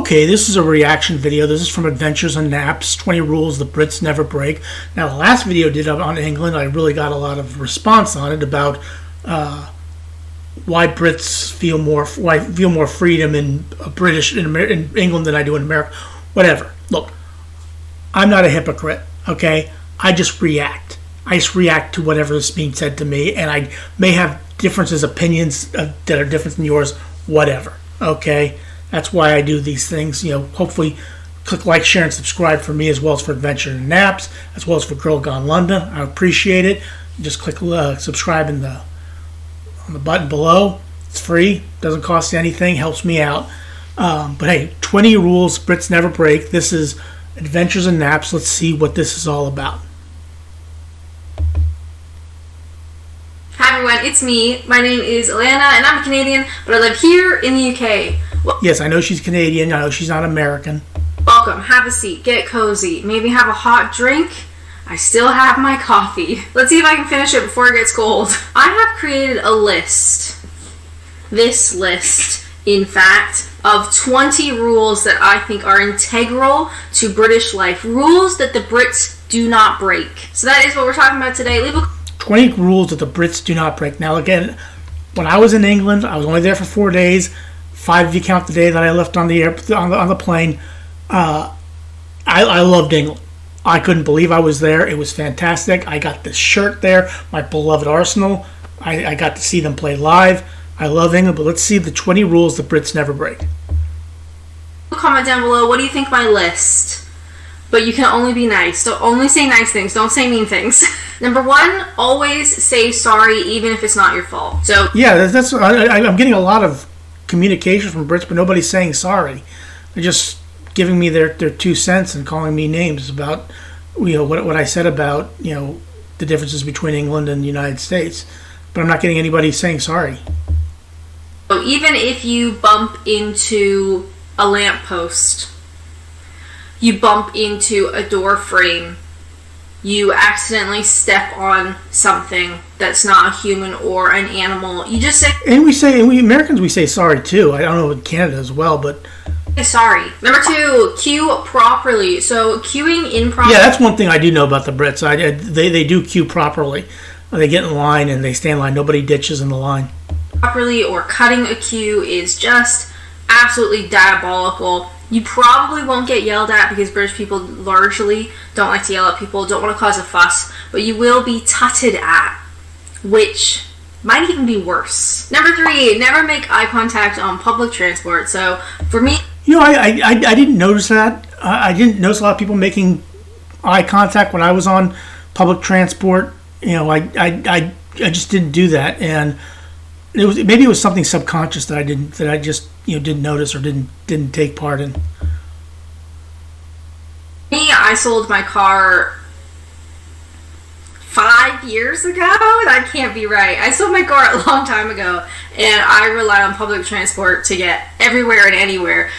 Okay, this is a reaction video. This is from Adventures in Naps, 20 Rules the Brits Never Break. Now, the last video I did on England, I really got a lot of response on it about why Brits feel more freedom in England than I do in America. Whatever. Look, I'm not a hypocrite, okay? I just react. I just react to whatever is being said to me, and I may have opinions that are different than yours, whatever, okay? That's why I do these things. Hopefully click like, share, and subscribe for me as well as for Adventure in Naps, as well as for Girl Gone London. I appreciate it. Just click subscribe on the button below. It's free. Doesn't cost you anything. Helps me out. But hey, 20 rules Brits never break. This is Adventures in Naps. Let's see what this is all about. Hi everyone, it's me. My name is Alana and I'm a Canadian, but I live here in the UK. Yes, I know she's Canadian. I know she's not American. Welcome. Have a seat. Get cozy. Maybe have a hot drink. I still have my coffee. Let's see if I can finish it before it gets cold. I have created a list. This list, in fact, of 20 rules that I think are integral to British life. Rules that the Brits do not break. So that is what we're talking about today. 20 rules that the Brits do not break. Now again, when I was in England, I was only there for 4 days. 5 if you count the day that I left on the plane. I loved England. I couldn't believe I was there. It was fantastic. I got this shirt there, my beloved Arsenal. I got to see them play live. I love England, but let's see the 20 rules the Brits never break. Comment down below, what do you think my list? But you can only be nice. So only say nice things. Don't say mean things. Number 1, always say sorry even if it's not your fault. So yeah, I'm getting a lot of communication from Brits, but nobody's saying sorry. They're just giving me their 2 cents and calling me names about what I said about the differences between England and the United States. But I'm not getting anybody saying sorry. So even if you bump into a lamppost, you bump into a door frame, you accidentally step on something that's not a human or an animal, you just say... And we Americans say sorry too. I don't know in Canada as well, but... Sorry. Number 2, queue properly. So queuing improperly... Yeah, that's one thing I do know about the Brits. They do queue properly. They get in line and they stay in line. Nobody ditches in the line. Properly or cutting a queue is just absolutely diabolical. You probably won't get yelled at because British people largely don't like to yell at people, don't want to cause a fuss, but you will be tutted at, which might even be worse. Number 3, never make eye contact on public transport. So for me... I didn't notice that. I didn't notice a lot of people making eye contact when I was on public transport. I just didn't do that, and maybe it was something subconscious that I just didn't notice or didn't take part in. Me, I sold my car 5 years ago. That can't be right. I sold my car a long time ago, and I rely on public transport to get everywhere and anywhere.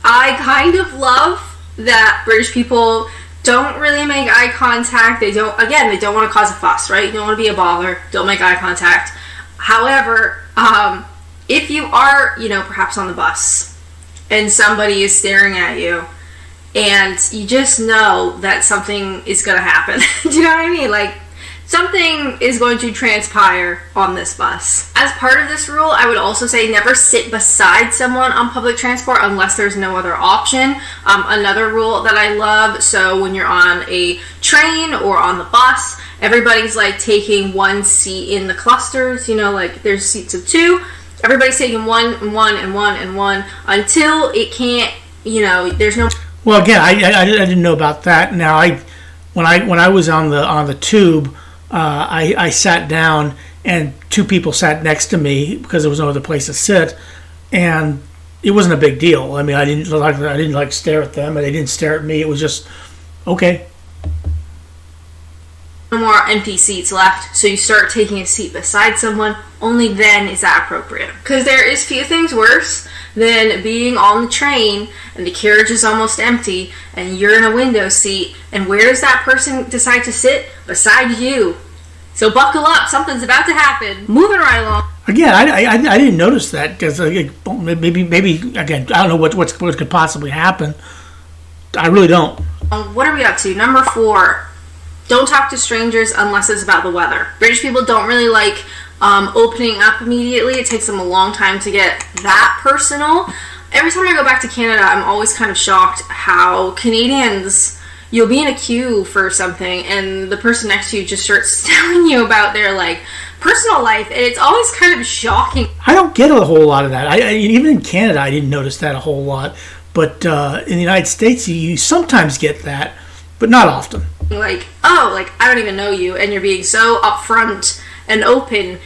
I kind of love that British people don't really make eye contact. They don't want to cause a fuss, right? You don't want to be a bother. Don't make eye contact. However, if you are, perhaps on the bus and somebody is staring at you and you just know that something is going to happen. Do you know what I mean? Like, something is going to transpire on this bus. As part of this rule, I would also say never sit beside someone on public transport unless there's no other option. Another rule that I love, so when you're on a train or on the bus, everybody's like taking one seat in the clusters, like there's seats of 2. Everybody's taking one and one and one and one until it can't, there's no... Well, again, I didn't know about that. Now, when I was on the tube, I sat down and 2 people sat next to me because there was no other place to sit, and it wasn't a big deal. I mean, I didn't stare at them, and they didn't stare at me. It was just okay. No more empty seats left, so you start taking a seat beside someone. Only then is that appropriate. Because there is few things worse than being on the train and the carriage is almost empty and you're in a window seat, and where does that person decide to sit? Beside you. So buckle up, something's about to happen. Moving right along. Again, I didn't notice that because maybe again I don't know what could possibly happen. I really don't. What are we up to? Number 4. Don't talk to strangers unless it's about the weather. British people don't really like opening up immediately. It takes them a long time to get that personal. Every time I go back to Canada, I'm always kind of shocked how Canadians, you'll be in a queue for something and the person next to you just starts telling you about their like personal life, and it's always kind of shocking. I don't get a whole lot of that. Even in Canada, I didn't notice that a whole lot. But in the United States, you sometimes get that, but not often. Like, oh, like, I don't even know you, and you're being so upfront and open.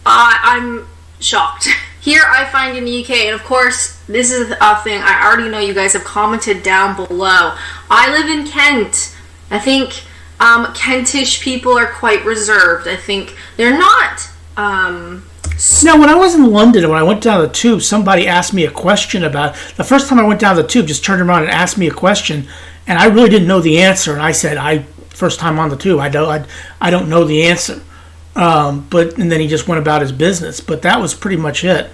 I'm shocked. Here I find in the UK, and of course, this is a thing I already know you guys have commented down below. I live in Kent. I think Kentish people are quite reserved. I think they're not... Now, when I was in London, when I went down the tube, somebody asked me a question about... The first time I went down the tube, just turned around and asked me a question, and I really didn't know the answer. And I said, first time on the tube, I don't know the answer. And then he just went about his business. But that was pretty much it.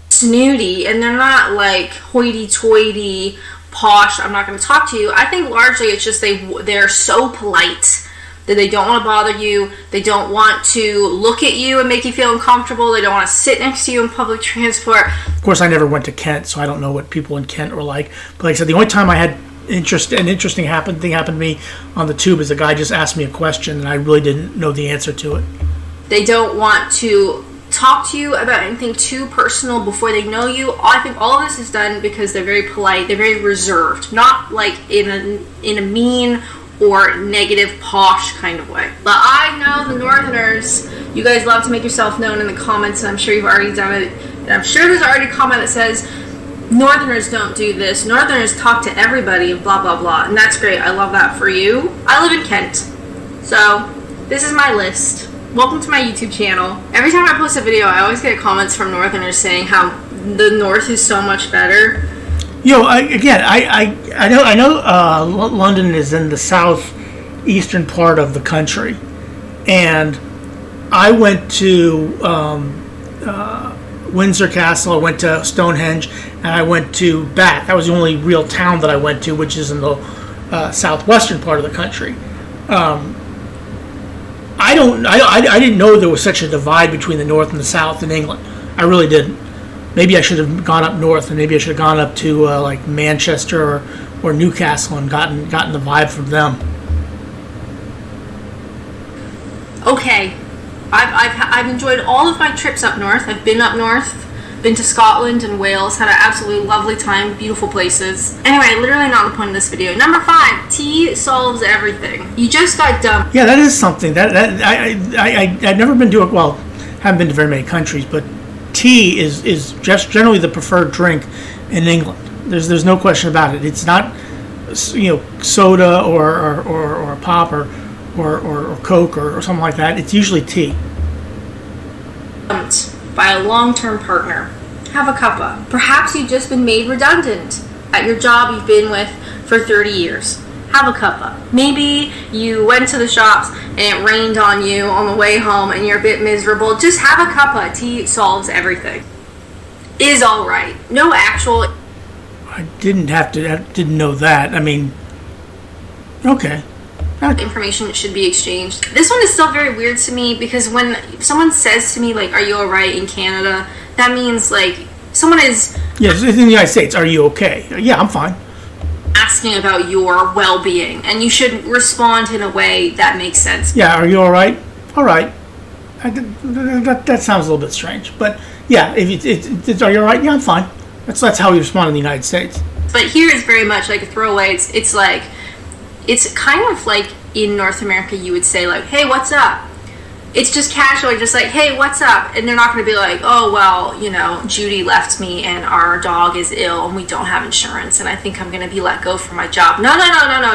Snooty, and they're not like hoity-toity, posh, I'm not going to talk to you. I think largely it's just they're so polite that they don't want to bother you. They don't want to look at you and make you feel uncomfortable. They don't want to sit next to you in public transport. Of course, I never went to Kent, so I don't know what people in Kent were like. But like I said, the only time I had an interesting thing happened to me on the tube is a guy just asked me a question, and I really didn't know the answer to it. They don't want to talk to you about anything too personal before they know you. I think all of this is done because they're very polite. They're very reserved, not like in a mean or negative posh kind of way. But I know the Northerners, you guys love to make yourself known in the comments, and I'm sure you've already done it. And I'm sure there's already a comment that says Northerners don't do this. Northerners talk to everybody and blah blah blah. And that's great. I love that for you. I live in Kent. So this is my list. Welcome to my YouTube channel. Every time I post a video, I always get comments from Northerners saying how the North is so much better. I know London is in the southeastern part of the country, and I went to Windsor Castle, I went to Stonehenge, and I went to Bath. That was the only real town that I went to, which is in the southwestern part of the country. I didn't know there was such a divide between the north and the south in England. I really didn't. Maybe I should have gone up north, and maybe I should have gone up to like Manchester or Newcastle and gotten the vibe from them. Okay, I've enjoyed all of my trips up north. I've been up north, been to Scotland and Wales, had an absolutely lovely time, beautiful places. Anyway, literally not the point of this video. Number 5, tea solves everything. You just got dumb. Yeah, that is something that I've never been to. Well, haven't been to very many countries, but tea is just generally the preferred drink in England. There's no question about it. It's not soda or pop or Coke or something like that. It's usually tea. By a long-term partner. Have a cuppa. Perhaps you've just been made redundant at your job you've been with for 30 years. Have a cuppa. Maybe you went to the shops and it rained on you on the way home and you're a bit miserable. Just have a cuppa. Tea solves everything. Is alright. No actual... I didn't know that. I mean, okay. Information should be exchanged. This one is still very weird to me because when someone says to me, like, are you alright in Canada, that means, like, someone is... Yes, in the United States, are you okay? Yeah, I'm fine. Asking about your well-being, and you should respond in a way that makes sense. Yeah, are you alright? Alright. That sounds a little bit strange, but yeah, if are you alright? Yeah, I'm fine. That's how we respond in the United States. But here it's very much like a throwaway. It's like... It's kind of like in North America you would say like, hey, what's up? It's just casually just like, hey, what's up? And they're not going to be like, oh, well, Judy left me and our dog is ill and we don't have insurance and I think I'm going to be let go from my job. No.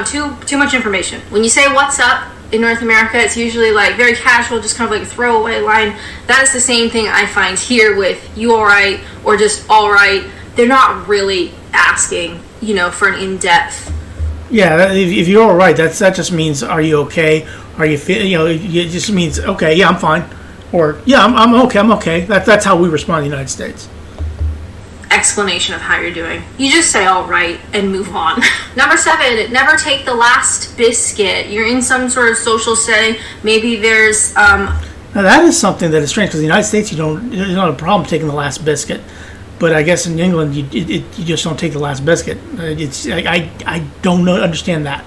Too much information. When you say what's up in North America, it's usually like very casual, just kind of like a throwaway line. That is the same thing I find here with you alright or just alright. They're not really asking, for an in-depth Yeah, if you're all right, that just means, are you okay? Are you it just means, okay, yeah, I'm fine, or yeah, I'm okay, I'm okay. That's how we respond in the United States. Explanation of how you're doing. You just say all right and move on. Number 7, never take the last biscuit. You're in some sort of social setting. Maybe there's Now that is something that is strange because in the United States you don't have a problem taking the last biscuit, but I guess in England you just don't take the last biscuit. I don't understand that.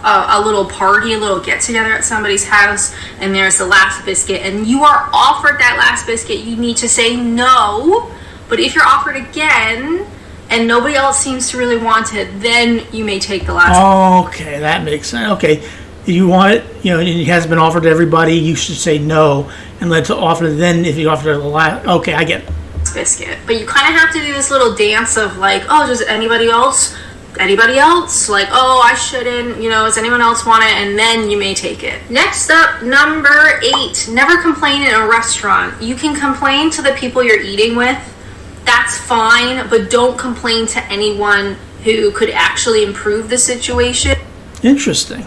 A little party, a little get together at somebody's house, and there's the last biscuit, and you are offered that last biscuit. You need to say no. But if you're offered again and nobody else seems to really want it, then you may take the last. Okay, that makes sense. Okay, if you want it, and it hasn't been offered to everybody, you should say no and let it offer. Then if you offer it the last, okay, I get it. Biscuit. But you kind of have to do this little dance of like, oh, does anybody else? Like, oh, I shouldn't, does anyone else want it? And then you may take it. Next up, number 8, never complain in a restaurant. You can complain to the people you're eating with. That's fine, but don't complain to anyone who could actually improve the situation. Interesting.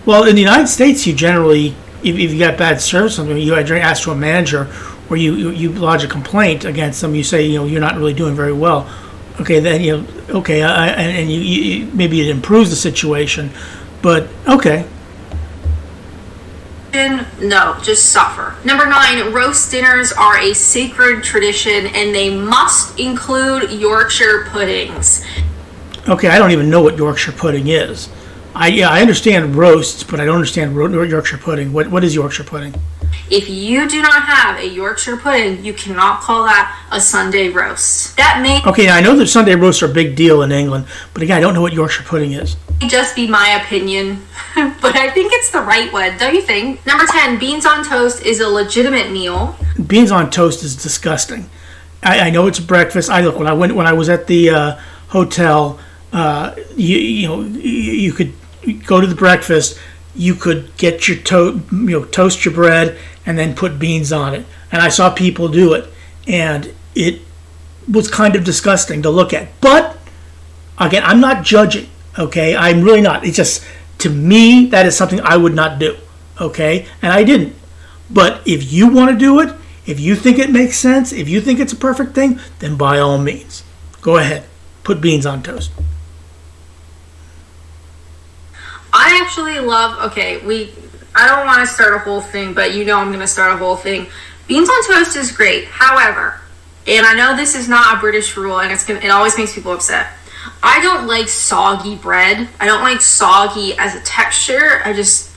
Well, in the United States, you generally, if you got bad service, something you ask to a manager, or you lodge a complaint against them. You say, you're not really doing very well. Okay, then and you maybe it improves the situation, but okay. No, just suffer. Number 9, roast dinners are a sacred tradition and they must include Yorkshire puddings. Okay, I don't even know what Yorkshire pudding is. I understand roasts, but I don't understand Yorkshire pudding. What is Yorkshire pudding? If you do not have a Yorkshire pudding, you cannot call that a Sunday roast. Okay, now I know that Sunday roasts are a big deal in England, but again, I don't know what Yorkshire pudding is. Just be my opinion, but I think it's the right one, don't you think? Number 10, beans on toast is a legitimate meal. Beans on toast is disgusting. I know it's breakfast. When I was at the hotel, you could go to the breakfast. You could get your toast your bread and then put beans on it. And I saw people do it, and it was kind of disgusting to look at. But again, I'm not judging. Okay, I'm really not. It's just, to me, that is something I would not do. Okay, and I didn't. But if you want to do it, if you think it makes sense, if you think it's a perfect thing, then by all means, go ahead. Put beans on toast. I actually love, I don't want to start a whole thing, but I'm going to start a whole thing. Beans on toast is great. However, and I know this is not a British rule, and it always makes people upset. I don't like soggy bread. I don't like soggy as a texture. I just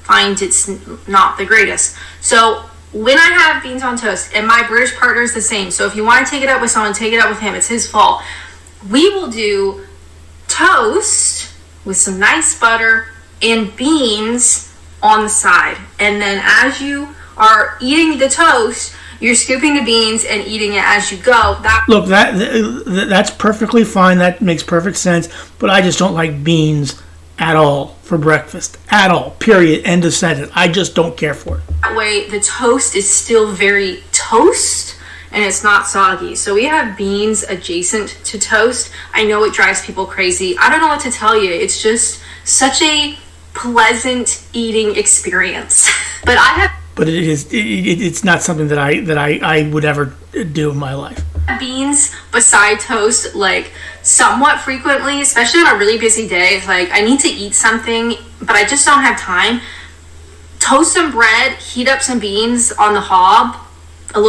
find it's not the greatest. So when I have beans on toast, and my British partner is the same, so if you want to take it up with someone, take it up with him. It's his fault. We will do toast with some nice butter and beans on the side. And then as you are eating the toast, you're scooping the beans and eating it as you go. Look, that's perfectly fine. That makes perfect sense. But I just don't like beans at all for breakfast. At all. Period. End of sentence. I just don't care for it. That way, the toast is still very toast, and it's not soggy. So we have beans adjacent to toast. I know it drives people crazy. I don't know what to tell you. It's just such a pleasant eating experience. But it's not something that I would ever do in my life. Beans beside toast, like, somewhat frequently, especially on a really busy day. Like, I need to eat something, but I just don't have time. Toast some bread, heat up some beans on the hob. We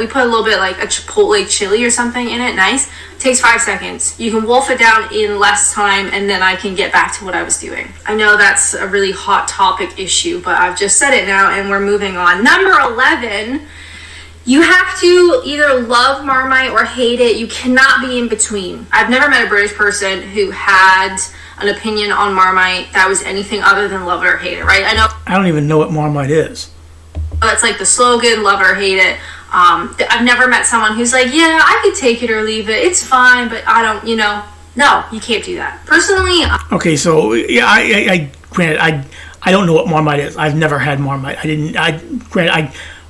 put a little bit like a chipotle chili or something in it. Nice. Takes 5 seconds. You can wolf it down in less time, and then I can get back to what I was doing. I know that's a really hot topic issue, but I've just said it now, and we're moving on. Number 11, you have to either love Marmite or hate it. You cannot be in between. I've never met a British person who had an opinion on Marmite that was anything other than love it or hate it, right? I don't even know what Marmite is. That's like the slogan, love it or hate it. I've never met someone who's like, yeah, I could take it or leave it. It's fine, but I don't, no, you can't do that. Personally. Okay, so yeah, granted, I don't know what Marmite is. I've never had Marmite.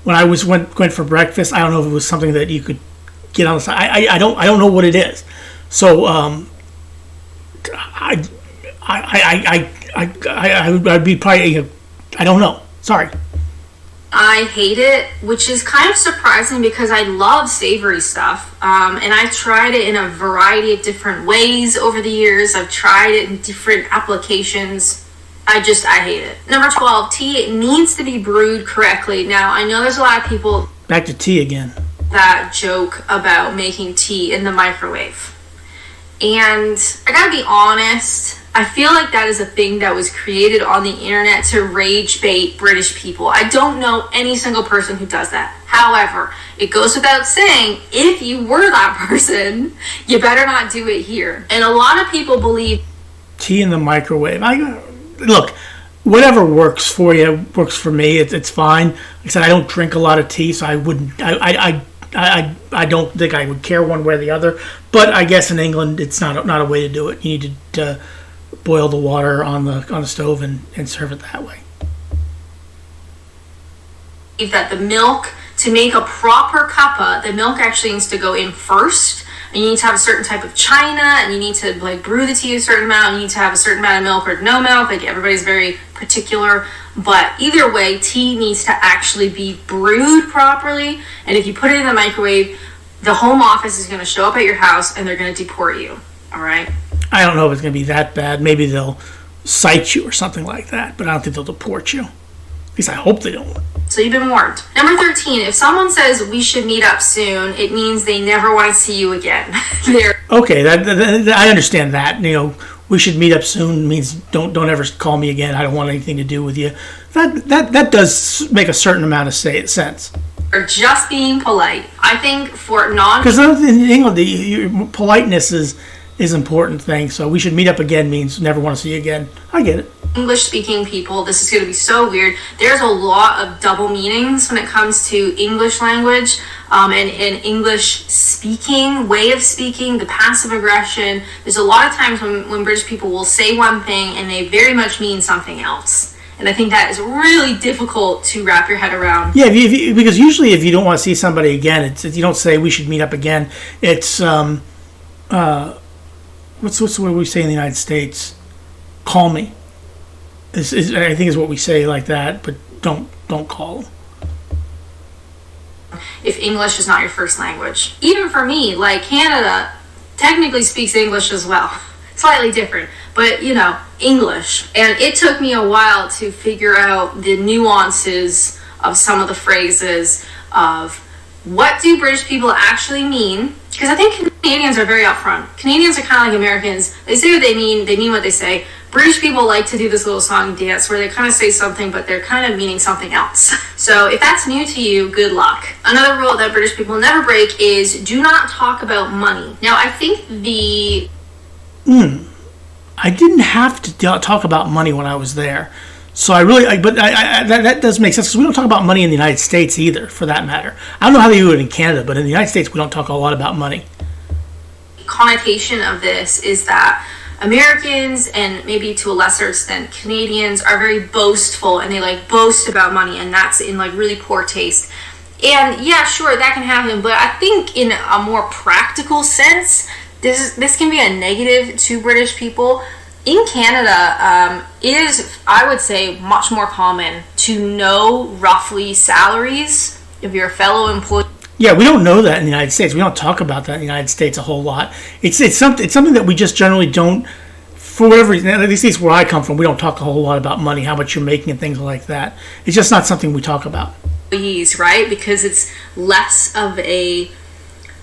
When I went for breakfast, I don't know if it was something that you could get on the side. I don't know what it is. So I'd be probably, I don't know. Sorry. I hate it, which is kind of surprising because I love savory stuff. And I tried it in a variety of different ways over the years. I've tried it in different applications. I hate it. Number 12, tea needs to be brewed correctly. Now, I know there's a lot of people Back to tea again. that joke about making tea in the microwave. And I gotta be honest, I feel like that is a thing that was created on the internet to rage bait British people. I don't know any single person who does that. However, it goes without saying, if you were that person, you better not do it here. And a lot of people believe tea in the microwave. Look, whatever works for you works for me. It's fine. Like I said, I don't drink a lot of tea, so I wouldn't. I don't think I would care one way or the other. But I guess in England, it's not a way to do it. You need to boil the water on the stove and serve it that way. that the milk, to make a proper cuppa, the milk actually needs to go in first. And you need to have a certain type of china, and you need to like brew the tea a certain amount. And you need to have a certain amount of milk or no milk. Like everybody's very particular. But either way, tea needs to actually be brewed properly. And if you put it in the microwave, the home office is going to show up at your house and they're going to deport you. All right? I don't know if it's going to be that bad. Maybe they'll cite you or something like that, but I don't think they'll deport you. At least I hope they don't. So you've been warned. Number 13, if someone says we should meet up soon, it means they never want to see you again. Okay, that I understand that. You know, we should meet up soon means don't ever call me again. I don't want anything to do with you. That does make a certain amount of sense. Or just being polite. I think for because in England, politeness is an important thing. So we should meet up again means never want to see you again. I get it. English-speaking people, this is going to be so weird. There's a lot of double meanings when it comes to English language and English speaking, way of speaking, the passive aggression. There's a lot of times when British people will say one thing and they very much mean something else. And I think that is really difficult to wrap your head around. Yeah, because usually if you don't want to see somebody again, you don't say we should meet up again. It's what's the word we say in the United States? Call me. I think is what we say like that, but don't call them. If English is not your first language. Even for me, like Canada technically speaks English as well. Slightly different, but you know, English. And it took me a while to figure out the nuances of some of the phrases of what do British people actually mean. Because I think Canadians are very upfront. Canadians are kind of like Americans. They say what they mean what they say. British people like to do this little song and dance where they kind of say something, but they're kind of meaning something else. So if that's new to you, good luck. Another rule that British people never break is do not talk about money. Now, I think I didn't have to talk about money when I was there. So that does make sense because we don't talk about money in the United States either, for that matter. I don't know how they do it in Canada, but in the United States, we don't talk a lot about money. Connotation of this is that Americans and maybe to a lesser extent Canadians are very boastful and they like boast about money, and that's in like really poor taste. And yeah, sure, that can happen, but I think in a more practical sense, this can be a negative to British people. In Canada, it is, I would say, much more common to know roughly salaries of your fellow employees. Yeah, we don't know that in the United States. We don't talk about that in the United States a whole lot. It's something that we just generally don't, for whatever reason, at least where I come from, we don't talk a whole lot about money, how much you're making and things like that. It's just not something we talk about. Right? Because it's less of a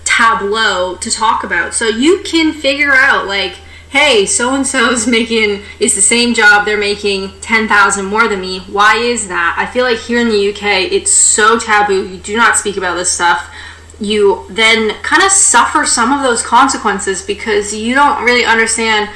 tableau to talk about. So you can figure out, like, hey, so-and-so is it's the same job, they're making $10,000 more than me. Why is that? I feel like here in the UK, it's so taboo. You do not speak about this stuff. You then kind of suffer some of those consequences because you don't really understand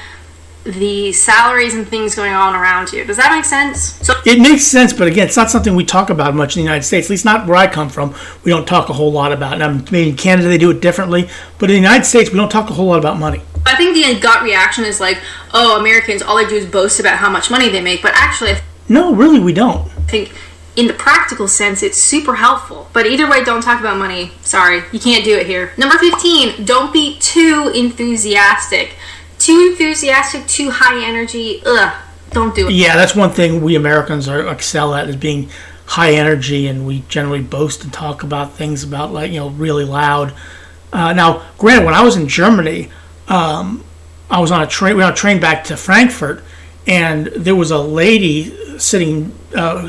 the salaries and things going on around you. Does that make sense? It makes sense, but again, it's not something we talk about much in the United States, at least not where I come from. We don't talk a whole lot about it. Maybe in Canada they do it differently, but in the United States we don't talk a whole lot about money. I think the gut reaction is like, oh, Americans, all they do is boast about how much money they make, but actually no, really we don't. I think in the practical sense, it's super helpful. But either way, don't talk about money. Sorry, you can't do it here. Number 15, don't be too enthusiastic. Too enthusiastic, too high energy. Ugh, don't do it. Yeah, that's one thing we Americans excel at, is being high energy, and we generally boast and talk about things about, like, really loud. Now, granted, when I was in Germany, I was on a train. We were on a train back to Frankfurt, and there was a lady sitting.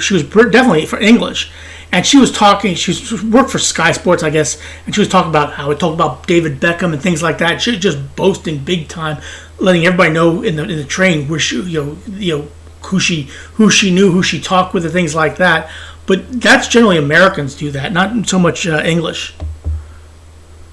She was definitely for English, and she was talking. She worked for Sky Sports, I guess, and she was talking about how we talked about David Beckham and things like that. She was just boasting big time, letting everybody know in the train where she, who she knew, who she talked with, and things like that. But that's generally Americans do that, not so much English.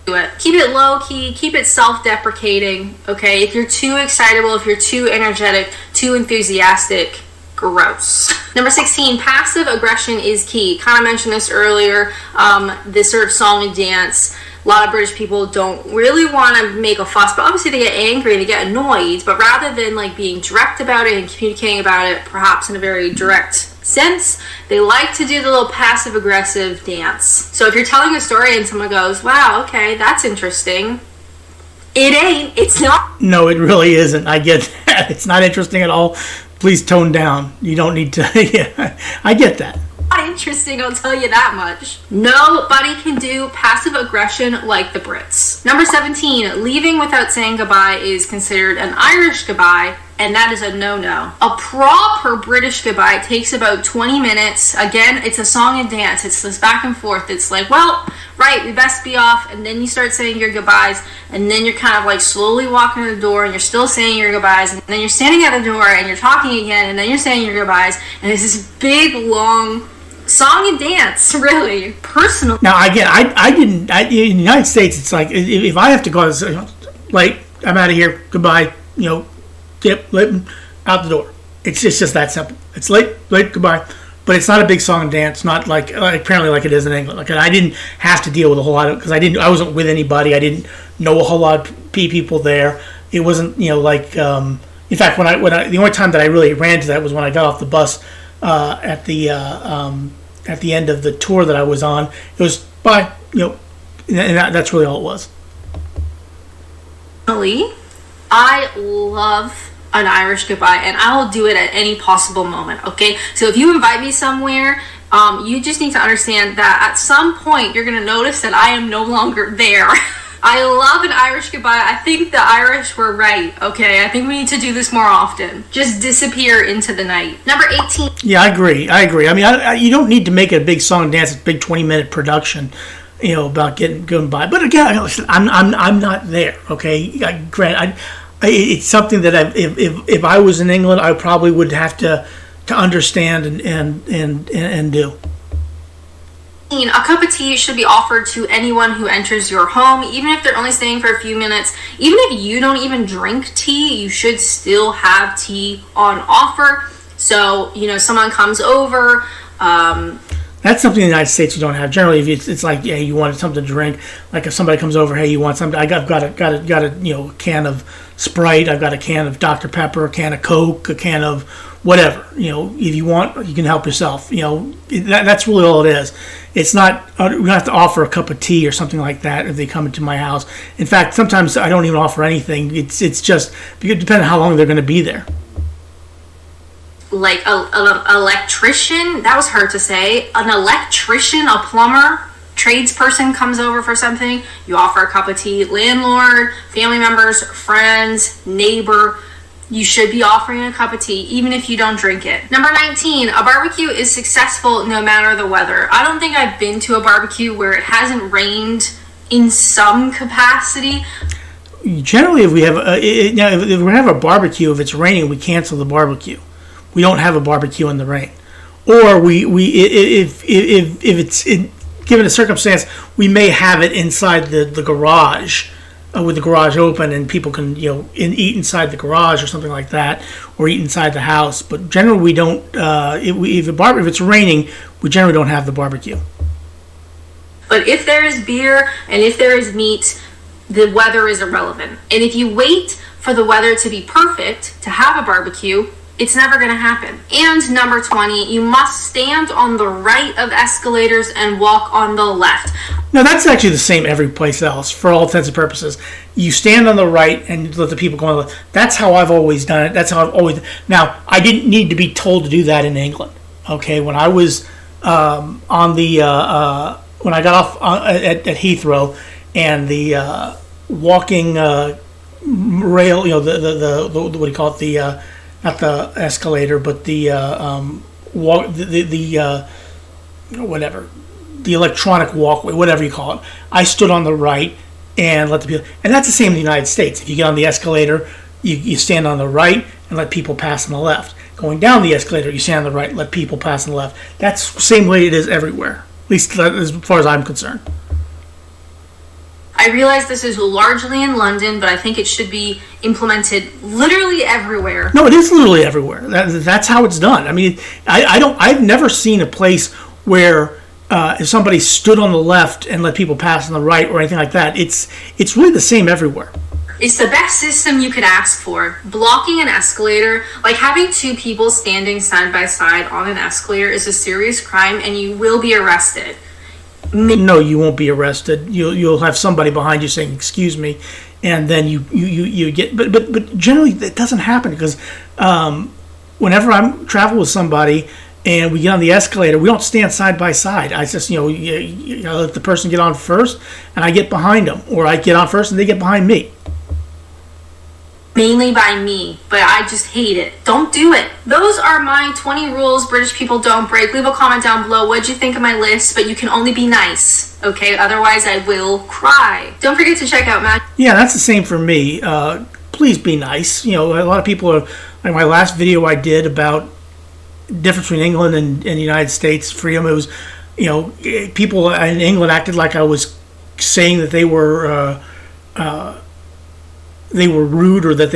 Do it. Keep it low key, keep it self-deprecating, okay? If you're too excitable, if you're too energetic, too enthusiastic, gross. Number 16, passive aggression is key. Kind of mentioned this earlier, this sort of song and dance. A lot of British people don't really want to make a fuss, but obviously they get angry and they get annoyed, but rather than like being direct about it and communicating about it perhaps in a very direct sense, they like to do the little passive aggressive dance. So if you're telling a story and someone goes, wow, okay, that's interesting, it ain't. It's not. No, it really isn't. I get that. It's not interesting at all. Please tone down. You don't need to. Yeah, I get that. Not interesting, I'll tell you that much. Nobody can do passive aggression like the Brits. Number 17, leaving without saying goodbye is considered an Irish goodbye, and that is a no-no. A proper British goodbye takes about 20 minutes. Again, it's a song and dance. It's this back and forth. It's like, well, right, we best be off, and then you start saying your goodbyes, and then you're kind of like slowly walking to the door, and you're still saying your goodbyes, and then you're standing at the door, and you're talking again, and then you're saying your goodbyes, and it's this big, long song and dance, really. Personal. Now, again, in the United States, it's like, if I have to go, like, I'm out of here, goodbye, dip, lip, out the door. It's just that simple. It's late, goodbye. But it's not a big song and dance, not like apparently like it is in England. Like, I didn't have to deal with a whole lot of, because I wasn't with anybody. I didn't know a whole lot of people there. It wasn't, like, in fact, when I the only time that I really ran into that was when I got off the bus at the end of the tour that I was on. It was bye, and that's really all it was. I love an Irish goodbye, and I will do it at any possible moment, okay? So if you invite me somewhere, you just need to understand that at some point you're going to notice that I am no longer there. I love an Irish goodbye. I think the Irish were right, okay? I think we need to do this more often. Just disappear into the night. Number 18. Yeah, I agree. I mean, you don't need to make it a big song and dance, a big 20-minute production, about going by. But again, listen, I'm not there, okay? Granted, it's something that if I was in England, I probably would have to understand and do. A cup of tea should be offered to anyone who enters your home, even if they're only staying for a few minutes. Even if you don't even drink tea, you should still have tea on offer. So, someone comes over. That's something in the United States you don't have. Generally, if it's like, yeah, you want something to drink. Like if somebody comes over, hey, you want something? I've got a can of Sprite. I've got a can of Dr. Pepper, a can of Coke, a can of whatever. If you want, you can help yourself. That's really all it is. It's not. We don't have to offer a cup of tea or something like that if they come into my house. In fact, sometimes I don't even offer anything. It's just depending on how long they're going to be there. Like an electrician, that was hard to say. An electrician, a plumber, tradesperson comes over for something, you offer a cup of tea. Landlord, family members, friends, neighbor, you should be offering a cup of tea even if you don't drink it. Number 19, a barbecue is successful no matter the weather. I don't think I've been to a barbecue where it hasn't rained in some capacity. Generally, if we have a barbecue, if it's raining, we cancel the barbecue. We don't have a barbecue in the rain, or if it's given a circumstance, we may have it inside the garage, with the garage open, and people can eat inside the garage or something like that, or eat inside the house. But generally, we don't. If it's raining, we generally don't have the barbecue. But if there is beer and if there is meat, the weather is irrelevant. And if you wait for the weather to be perfect to have a barbecue, It's never going to happen. And number 20, you must stand on the right of escalators and walk on the left. Now, that's actually the same every place else, for all intents and purposes. You stand on the right and let the people go on the left. That's how I've always done it. That's how I've always... Now, I didn't need to be told to do that in England. Okay, when I was on the... when I got off at Heathrow, and the walking rail, the what do you call it? The not the escalator, but the whatever, the electronic walkway, whatever you call it. I stood on the right and let the people, and that's the same in the United States. If you get on the escalator, you stand on the right and let people pass on the left. Going down the escalator, you stand on the right, let people pass on the left. That's the same way it is everywhere, at least as far as I'm concerned. I realize this is largely in London, but I think it should be implemented literally everywhere. No, it is literally everywhere. That's how it's done. I mean, I've never seen a place where if somebody stood on the left and let people pass on the right or anything like that. It's really the same everywhere. It's the best system you could ask for. Blocking an escalator, like having two people standing side by side on an escalator, is a serious crime, and you will be arrested. No, you won't be arrested. You'll have somebody behind you saying, "Excuse me," and then you get. But generally that doesn't happen, because whenever I travel with somebody and we get on the escalator, we don't stand side by side. I just I let the person get on first, and I get behind them, or I get on first and they get behind me. Mainly by me, but I just hate it. Don't do it. Those are my 20 rules British people don't break. Leave a comment down below. What'd you think of my list? But you can only be nice, okay? Otherwise, I will cry. Don't forget to check out Matt. Yeah, that's the same for me. Please be nice. A lot of people are, like my last video I did about the difference between England and the United States freedom. It was, people in England acted like I was saying that they were rude, or that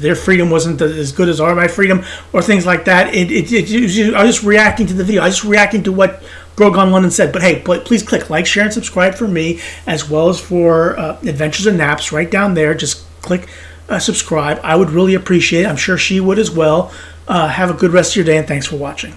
their freedom wasn't as good as my freedom, or things like that. I was just reacting to the video. I was just reacting to what Grogan London said. But hey, please click like, share, and subscribe for me, as well as for Adventures and Naps right down there. Just click subscribe. I would really appreciate it. I'm sure she would as well. Have a good rest of your day, and thanks for watching.